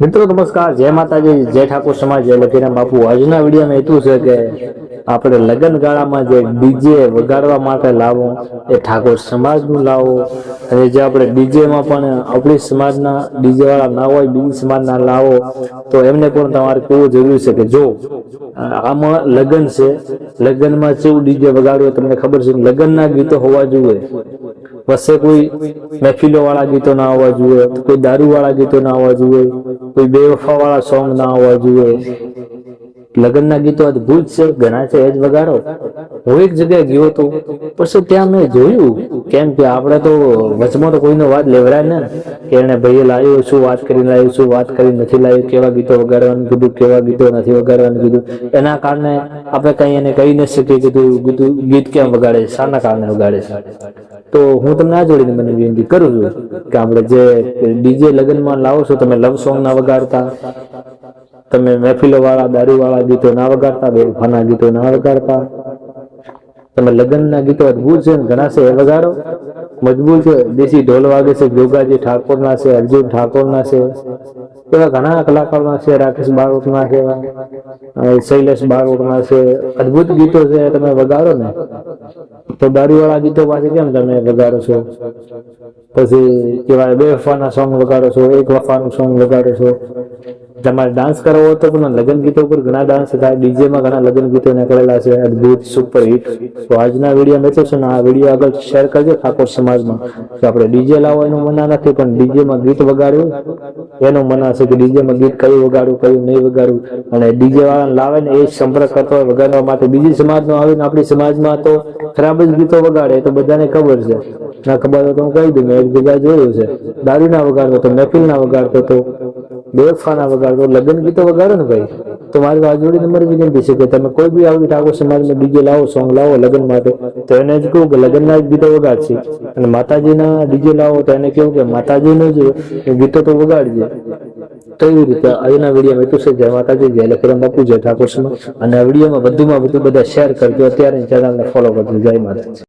મિત્રો નમસ્કાર, જય માતાજી, જય ઠાકોર સમાજ, જય લખીરામ બાપુ। આજના વિડીયોમાં એટલું છે કે આપણે લગ્ન ગાળામાં જે ડીજે વગાડવા માટે લાવો એ ઠાકોર સમાજનું લાવો, અને જે આપણે ડીજેમાં પણ આપણી સમાજના ડીજે વાળા ના હોય, બીજી સમાજના લાવો તો એમને પણ તમારે કેવું જરૂરી છે કે જો આમાં લગ્ન છે, લગ્નમાં કેવું ડીજે વગાડવું તમને ખબર છે, લગ્નના ગીતો હોવા જોઈએ, વચ્ચે કોઈ મહેફિલો વાળા ગીતો ના આવવા જોઈએ, કોઈ દારૂ વાળા ગીતો ના આવવા જોઈએ, કોઈ બેવફા વાળા સોંગ ના આવવા જોઈએ। લગ્નના ગીતો અદભુત છે, ઘણા છે, એ જ વગાડો। હું એક જગ્યાએ ગયો હતો, પછી ત્યાં મેં જોયું, કેમ કે આપણે તો વચમાં તો કોઈનો વાત લેવડાય ને કે એને ભાઈએ લાવ્યું, શું વાત કરીને લાવ્યું, શું વાત કરી નથી લાવ્યું, કેવા ગીતો વગાડવાનું કીધું, કેવા ગીતો નથી વગાડવાનું કીધું, એના કારણે આપણે કઈ એને કહી ન શકીએ કીધું ગીત કેમ વગાડે છે, શાના કારણે વગાડે છે। તો હું તમને આ જોડીને મને વિનંતી કરું છું કે આપણે જે ડીજે લગ્નમાં લાવો છો, તમે લવ સોંગ ના વગાડતા, તમે મહેફિલો વાળા દારૂ વાળા ગીતો ના વગાડતા, બેવફાના ગીતો ના વગાડતા, તમે લગ્નના ગીતો અદભુત છે, ઘણા છે, એ વગાડો, મજબૂત છે। દેશી ઢોલ વાગે છે, જોગાજી ઠાકોરના છે, અર્જુન ઠાકોરના છે, એવા ઘણા કલાકારોના છે, રાકેશ બારોટના છે, શૈલેષ બારોટના છે, અદભુત ગીતો છે, તમે વગાડો ને તો દારૂ વાળા ગીતો પાસે કેમ તમે વગાડો છો? પછી કેવાય બેવફાના સોંગ વગાડો છો, એક વફાનું સોંગ વગાડો છો। તમારે ડાન્સ કરવો હોય તો પણ લગ્ન ગીતો પર ઘણા ડાન્સ થાય, ડીજેમાં ઘણા લગ્ન ગીતો નીકળેલા છે, અદભુત સુપર હિટ। તો આજના વિડીયો મેં છે ને આ વિડીયો આગળ શેર કરજો ઠાકોર સમાજમાં કે આપણે ડીજે લાવો એનું મના નથી, પણ ડીજેમાં ગીત વગાડવું એનું મના છે કે ડીજેમાં ગીત કયું વગાડવું કયું નહીં વગાડવું, અને ડીજે વાળા લાવે ને એ સંપર્ક કરતો હોય વગાડવા માટે, બીજી સમાજનો આવે ને આપણી સમાજમાં તો ખરાબ જ ગીતો વગાડે, એ તો બધાને ખબર છે, ના ખબર હોય તો હું કહી દઉં, મેં એક જગ્યાએ જોયું છે, દારૂ ના વગાડતો તો, મહેફિલ ના વગાડતો તો, બેવફા ના વગાડતો, લગ્ન ગીતો વગાડો ને ભાઈ। તો મારી આ જોડી નંબર વિનંતી છે કે તમે કોઈ બી આવી ઠાકોર સમાજમાં ડીજે લાવો, સોંગ લાવો લગ્ન માટે, તો એને જ કહું કે લગ્નના જ ગીતો વગાડશે, અને માતાજીના ડીજે લાવો તો એને કેવું કે માતાજીનું જ ગીતો તો વગાડજે। તો એવી રીતે આજના વિડીયોમાં એટલું છે, જય માતાજી, જય લખીરામ બાપુ, જય ઠાકોર સમાજ, અને આ વિડીયોમાં વધુમાં વધુ બધા શેર કરજો, અત્યારે ચેનલને ફોલો કરજો। જય માતાજી।